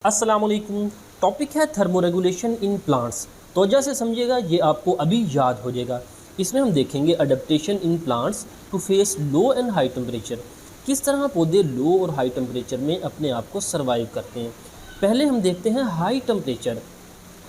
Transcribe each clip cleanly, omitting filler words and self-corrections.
अस्सलाम वालेकुम। टॉपिक है थर्मोरेगुलेशन इन प्लांट्स। तवज्जो से समझिएगा, ये आपको अभी याद हो जाएगा। इसमें हम देखेंगे adaptation in plants to face low and high temperature. किस तरह पौधे लो और हाई टेम्परेचर में अपने आप को सर्वाइव करते हैं। पहले हम देखते हैं हाई टेम्परेचर।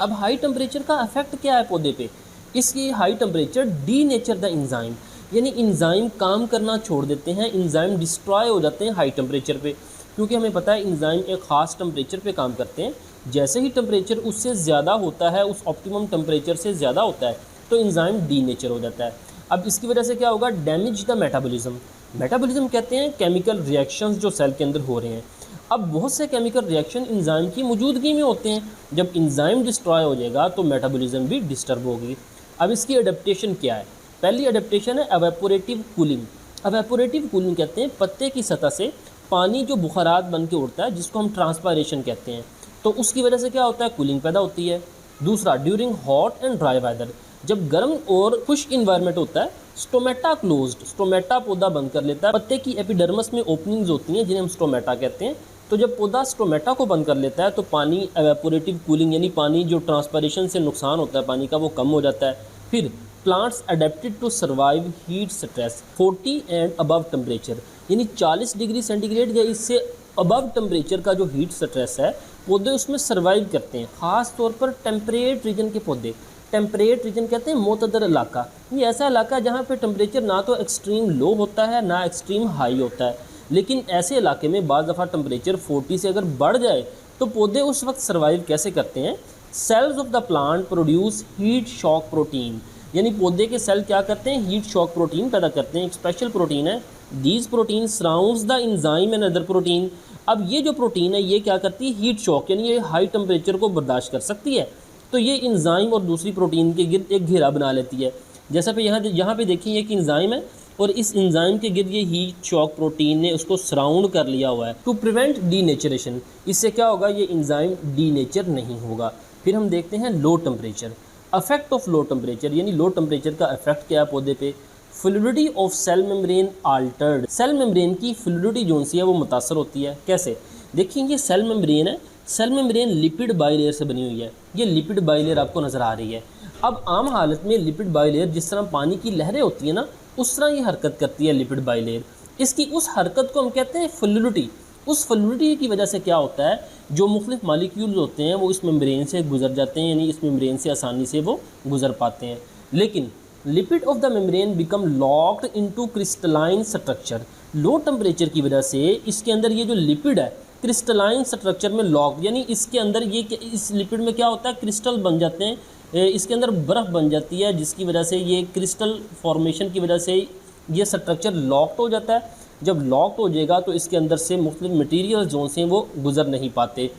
अब हाई टेम्परेचर का इफेक्ट क्या है पौधे पे। इसकी high temperature D nature the enzyme, यानी इंजाइम काम करना छोड़ देते हैं, इंजाइम डिस्ट्रॉय हो जाते हैं हाई टेम्परेचर पे। क्योंकि हमें पता है इंजाइम एक ख़ास टेम्परेचर पे काम करते हैं। जैसे ही टेम्परेचर उससे ज़्यादा होता है, उस ऑप्टिमम टेम्परेचर से ज़्यादा होता है, तो इंजाइम डी नेचर हो जाता है। अब इसकी वजह से क्या होगा, डैमेज द मेटाबॉलिज्म। मेटाबॉलिज्म कहते हैं केमिकल रिएक्शंस जो सेल के अंदर हो रहे हैं। अब बहुत से केमिकल रिएक्शन इंजाइम की मौजूदगी में होते हैं। जब इंजाइम डिस्ट्रॉय हो जाएगा तो मेटाबॉलिज्म भी डिस्टर्ब होगी। अब इसकी अडेप्टेशन क्या है। पहली अडेप्टेशन है एवेपोरेटिव कूलिंग। एवेपोरेटिव कूलिंग कहते हैं पत्ते की सतह से पानी जो बुखारात बन के उड़ता है, जिसको हम ट्रांसपायरेशन कहते हैं, तो उसकी वजह से क्या होता है, कूलिंग पैदा होती है। दूसरा, during hot and dry weather, जब गर्म और खुश्क इन्वायरमेंट होता है, स्टोमेटा क्लोज्ड, स्टोमेटा पौधा बंद कर लेता है। पत्ते की एपिडर्मिस में ओपनिंग्स होती हैं जिन्हें हम स्टोमेटा कहते हैं। तो जब पौधा स्टोमेटा को बंद कर लेता है तो पानी एवेपोरेटिव कूलिंग, यानी पानी जो ट्रांसपायरेशन से नुकसान होता है पानी का, वो कम हो जाता है। फिर plants adapted to survive heat stress 40 and above temperature, यानी 40 डिग्री सेंटीग्रेड या इससे अबव टेम्परेचर का जो हीट स्ट्रेस है, पौधे उसमें सर्वाइव करते हैं। ख़ास तौर पर टेम्परेट रीजन के पौधे। टेम्परेट रीजन कहते हैं मोतदर इलाका। ये ऐसा इलाका है जहाँ पे टेम्परेचर ना तो एक्सट्रीम लो होता है ना एक्सट्रीम हाई होता है, लेकिन ऐसे इलाके में बाज़ दफ़ा टेम्परेचर 40 से अगर बढ़ जाए तो पौधे उस वक्त सर्वाइव कैसे करते हैं। Cells of the plant produce heat shock protein, यानी पौधे के सेल क्या करते हैं, हीट शॉक प्रोटीन पैदा करते हैं। एक स्पेशल प्रोटीन है, these protein surrounds the enzyme and other protein. अब ये जो प्रोटीन है ये क्या करती है, हीट शॉक, यानी ये हाई टेम्परेचर को बर्दाश्त कर सकती है। तो ये इंजाइम और दूसरी प्रोटीन के गिर्द एक घेरा बना लेती है। जैसा पे यहाँ पे देखिए एक इंजाइम है और इस इंजाइम के गिर्द ये हीट शॉक प्रोटीन ने उसको सराउंड कर लिया हुआ है टू प्रिवेंट डीनेचरेशन। इससे क्या होगा, ये इंजाइम डीनेचर नहीं होगा। फिर हम देखते हैं low temperature. Affect of low temperature, यानी लो टेम्परेचर का इफेक्ट क्या है पौधे पे। Fluidity of cell membrane altered, cell membrane की फ्लूइडिटी जो सी है वो मुतासर होती है। कैसे, देखिए ये सेल मेम्ब्रेन है, सेल मेम्ब्रेन लिपिड बाइलेयर से बनी हुई है। ये लिपिड बाइलेयर आपको नज़र आ रही है। अब आम हालत में लिपिड बाइलेयर जिस तरह पानी की लहरें होती है ना, उस तरह ये हरकत करती है लिपिड बाइलेयर। इसकी उस हरकत को हम कहते हैं फ्लूइडिटी। उस फ्लूइडिटी की वजह से क्या होता है, जो मुख्तलिफ मालिक्यूल्स होते हैं वो इस मेम्ब्रेन से गुजर जाते हैं, यानी इस मेम्ब्रेन से आसानी से वो गुजर पाते हैं। लेकिन lipid of the membrane become locked into crystalline structure. Low temperature की वजह से इसके अंदर ये जो लिपिड है क्रिस्टलाइन स्ट्रक्चर में लॉक, यानी इसके अंदर ये इस लिपिड में क्या होता है, क्रिस्टल बन जाते हैं, इसके अंदर बर्फ़ बन जाती है, जिसकी वजह से ये क्रिस्टल फॉर्मेशन की वजह से ये स्ट्रक्चर लॉक्ड हो जाता है। जब लॉक्ड हो जाएगा तो इसके अंदर से मुख्तलिफ मटीरियल जो हैं वो गुजर नहीं पाते।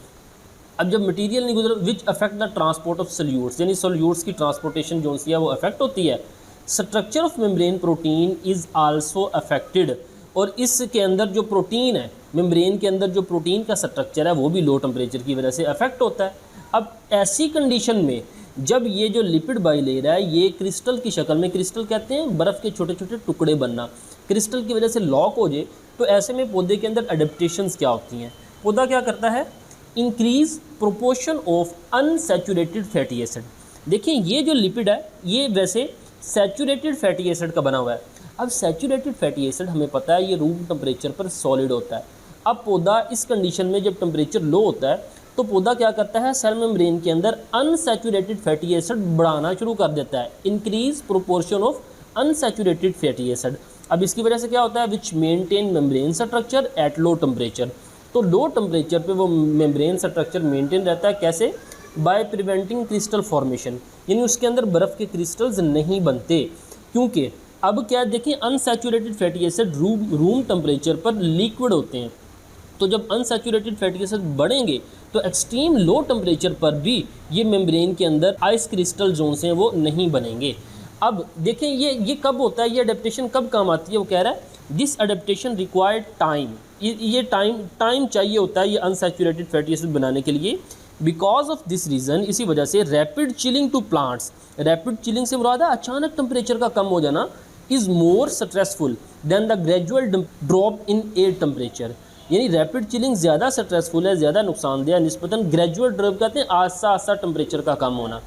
अब जब मटीरियल नहीं गुजर, which affect the transport of solutes, यानी सोल्यूट्स की ट्रांसपोर्टेशन जो सी है वो अफेक्ट होती है। Structure of membrane protein is also affected, और इसके अंदर जो प्रोटीन है, मेम्ब्रेन के अंदर जो प्रोटीन का स्ट्रक्चर है वो भी लो टेम्परेचर की वजह से अफेक्ट होता है। अब ऐसी कंडीशन में जब ये जो लिपिड बाइलेयर है ये क्रिस्टल की शक्ल में, क्रिस्टल कहते हैं बर्फ़ के छोटे छोटे टुकड़े बनना, क्रिस्टल की वजह से लॉक हो जाए, तो ऐसे में पौधे के अंदर अडेप्टेशंस क्या होती हैं। पौधा क्या करता है, increase proportion of unsaturated fatty acid. देखिए ये जो लिपिड है ये वैसे सैचुरेटेड फैटी एसिड का बना हुआ है। अब सैचुरेटेड फैटी एसिड हमें पता है ये रूम टेम्परेचर पर सॉलिड होता है। अब पौधा इस कंडीशन में जब टेम्परेचर लो होता है तो पौधा क्या करता है, सेल मेम्ब्रेन के अंदर अनसैचुरेटेड फैटी एसिड बढ़ाना शुरू कर देता है, increase proportion of unsaturated fatty acid. अब इसकी वजह से क्या होता है, which maintain membrane structure at low temperature. तो लो टेम्परेचर पे वो मेम्ब्रेन स्ट्रक्चर मेंटेन रहता है। कैसे, बाय प्रिवेंटिंग क्रिस्टल फॉर्मेशन, यानी उसके अंदर बर्फ़ के क्रिस्टल्स नहीं बनते। क्योंकि अब क्या देखिए, unsaturated fatty acid room temperature पर लिक्विड होते हैं, तो जब अनसैचुरेटेड फैटी एसिड बढ़ेंगे तो एक्सट्रीम लो टेम्परेचर पर भी ये मेम्ब्रेन के अंदर आइस क्रिस्टल जोन्स हैं वो नहीं बनेंगे। अब देखें ये कब होता है, ये अडेप्टेशन कब काम आती है। वो कह रहा है दिस अडेप्टेशन रिक्वायर्ड टाइम, ये टाइम चाहिए होता है ये अनसैचुरेटेड फैटी एसिड बनाने के लिए। बिकॉज ऑफ दिस रीज़न, इसी वजह से rapid chilling to plants, rapid chilling से मुराद है अचानक टेम्परेचर का कम हो जाना, is more stressful than the gradual drop in air temperature. यानी रैपिड चिलिंग ज़्यादा स्ट्रेसफुल है, ज़्यादा नुकसानदेह है निस्बतन ग्रेजुअल ड्रॉप कहते हैं आस्ता आस्ता टेम्परेचर का कम होना।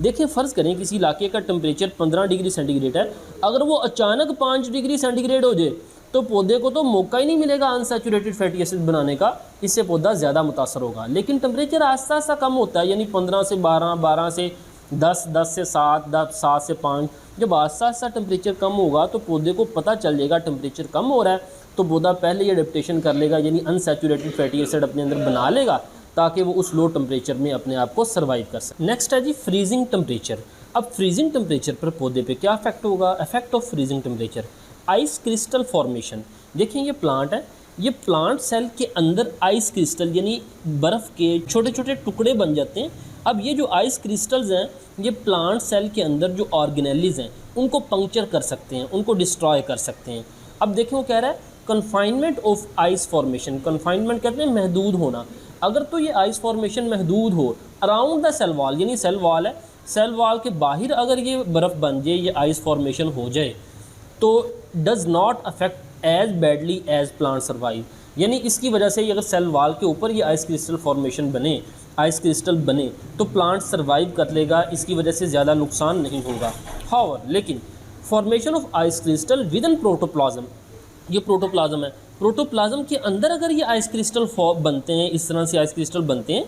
देखिए फ़र्ज़ करें किसी इलाके का टेम्परेचर 15 डिग्री सेंटीग्रेड है, अगर वो अचानक 5 डिग्री सेंटीग्रेड हो जाए तो पौधे को तो मौका ही नहीं मिलेगा अनसैचुरेटेड फैटी एसिड बनाने का, इससे पौधा ज़्यादा मुतासर होगा। लेकिन टेम्परेचर आस्ता आस्ता कम होता है, यानी 15 से 12, 12 से 10, 10 से 7, 7 से 5, जब आस्ता आस्ता टेम्परेचर कम होगा तो पौधे को पता चल जाएगा टेम्परेचर कम हो रहा है, तो पौधा पहले ही अडेप्टेशन कर लेगा, यानी अनसैचुरेटेड फैटी एसिड अपने अंदर बना लेगा ताकि वो उस लो टेम्परेचर में अपने आप को सर्वाइव कर सके। नेक्स्ट है जी फ्रीजिंग टेम्परेचर। अब फ्रीजिंग टेम्परेचर पर पौधे पे क्या इफेक्ट होगा? Effect of freezing temperature, ice crystal formation. देखिए ये प्लांट है, ये प्लांट सेल के अंदर आइस क्रिस्टल यानी बर्फ़ के छोटे छोटे टुकड़े बन जाते हैं। अब ये जो आइस क्रिस्टल्स हैं ये प्लांट सेल के अंदर जो ऑर्गेनेलिज हैं उनको पंक्चर कर सकते हैं, उनको डिस्ट्रॉय कर सकते हैं। अब देखिए वो कह रहा है confinement of ice formation. Confinement कहते हैं महदूद होना। अगर तो ये आइस फॉर्मेशन महदूद हो अराउंड द सेल वॉल, यानी सेल वॉल है, सेल वॉल के बाहर अगर ये बर्फ़ बन जाए, ये आइस फॉर्मेशन हो जाए, तो does not affect as badly as plant survive. यानी इसकी वजह से अगर सेल वॉल के ऊपर ये आइस क्रिस्टल फॉर्मेशन बने, आइस क्रिस्टल बने, तो प्लांट सर्वाइव कर लेगा, इसकी वजह से ज़्यादा नुकसान नहीं होगा। हाउएवर लेकिन formation of ice crystal with in protoplasm, ये प्रोटोप्लाज्म है, प्रोटोप्लाज्म के अंदर अगर ये आइस क्रिस्टल बनते हैं, इस तरह से आइस क्रिस्टल बनते हैं,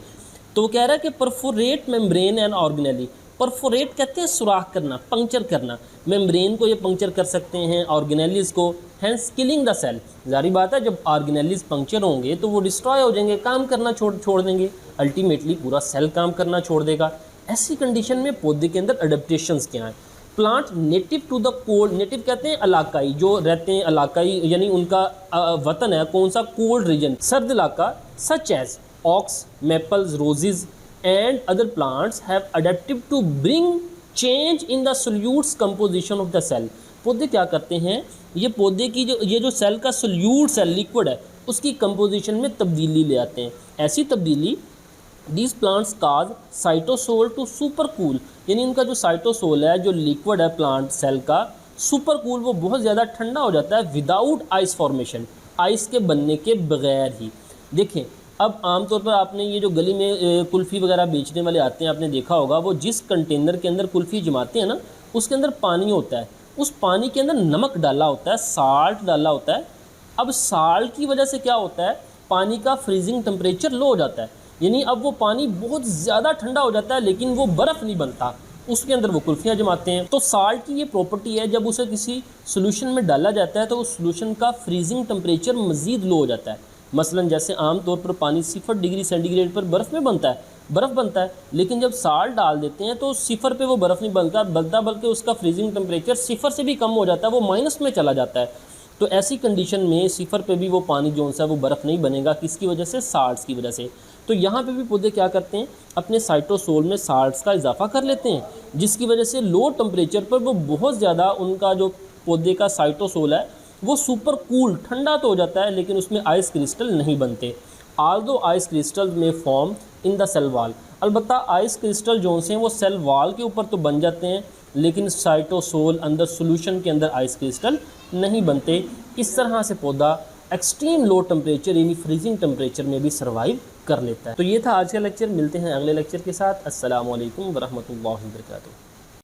तो वो कह रहा है कि perforate membrane and organelle. Perforate कहते हैं सुराख करना, पंक्चर करना, मेम्ब्रेन को ये पंक्चर कर सकते हैं, ऑर्गेनेलिस को, हैंस किलिंग द सेल। जारी बात है जब ऑर्गेनेलिस पंक्चर होंगे तो वो डिस्ट्रॉय हो जाएंगे, काम करना छोड़ देंगे, अल्टीमेटली पूरा सेल काम करना छोड़ देगा। ऐसी कंडीशन में पौधे के अंदर अडेप्टेशंस क्या हैं? Plant native to the cold, native कहते हैं इलाकाई, जो रहते हैं इलाकाई, यानी उनका वतन है कौन सा? कोल्ड रीजन, सर्द इलाका, such as oaks, maples, roses and other plants have adapted to bring change in the solutes composition of the cell। पौधे क्या करते हैं, ये पौधे की जो सेल का सोल्यूट सेल लिक्विड है उसकी कंपोजिशन में तब्दीली ले आते हैं। ऐसी तब्दीली these plants cause cytosol to super cool, यानी उनका जो साइटोसोल है, जो लिक्विड है प्लांट सेल का, सुपर कूल, वो बहुत ज़्यादा ठंडा हो जाता है विदाउट आइस फॉर्मेशन, आइस के बनने के बगैर ही। देखें अब आमतौर पर आपने ये जो गली में कुल्फ़ी वगैरह बेचने वाले आते हैं, आपने देखा होगा वो जिस कंटेनर के अंदर कुल्फ़ी जमाते हैं ना, उसके अंदर पानी होता है, उस पानी के अंदर नमक डाला होता है, साल्ट डाला होता है। अब साल्ट की वजह से क्या होता है, पानी का फ्रीजिंग टेम्परेचर लो हो जाता है, यानी अब वो पानी बहुत ज़्यादा ठंडा हो जाता है लेकिन वो बर्फ़ नहीं बनता, उसके अंदर वो कुल्फ़ियाँ जमाते हैं। तो साल्ट की ये प्रॉपर्टी है, जब उसे किसी सोल्यूशन में डाला जाता है तो उस सोल्यूशन का फ्रीजिंग टेम्परेचर मज़ीद लो हो जाता है। मसलन जैसे आम तौर पर पानी 0 डिग्री सेंटीग्रेड पर बर्फ़ बनता है, लेकिन जब साल्ट डाल देते हैं तो 0 पे वो बर्फ़ नहीं बनता बल्कि उसका फ्रीजिंग टेम्परेचर 0 से भी कम हो जाता है, वो माइनस में चला जाता है। तो ऐसी कंडीशन में 0 पे भी वो पानी जो सा वो बर्फ़ नहीं बनेगा, किसकी वजह से? साल्ट्स की वजह से। तो यहाँ पे भी पौधे क्या करते हैं, अपने साइटोसोल में साल्ट्स का इजाफा कर लेते हैं, जिसकी वजह से लो टेम्परेचर पर वो बहुत ज़्यादा, उनका जो पौधे का साइटोसोल है वो सुपर कूल, ठंडा तो हो जाता है लेकिन उसमें आइस क्रिस्टल नहीं बनते। Although ice crystal may form in the cell wall, अलबत्ता आइस क्रिस्टल जो हैं वो सेल वॉल के ऊपर तो बन जाते हैं लेकिन साइटोसोल अंदर सोल्यूशन के अंदर आइस क्रिस्टल नहीं बनते। इस तरह से पौधा एक्सट्रीम लो टेम्परेचर यानी फ्रीजिंग टेम्परेचर में भी सर्वाइव कर लेता है। तो ये था आज का लेक्चर, मिलते हैं अगले लेक्चर के साथ। अस्सलाम वालेकुम वरहमतुल्लाहि वबरकातुहू।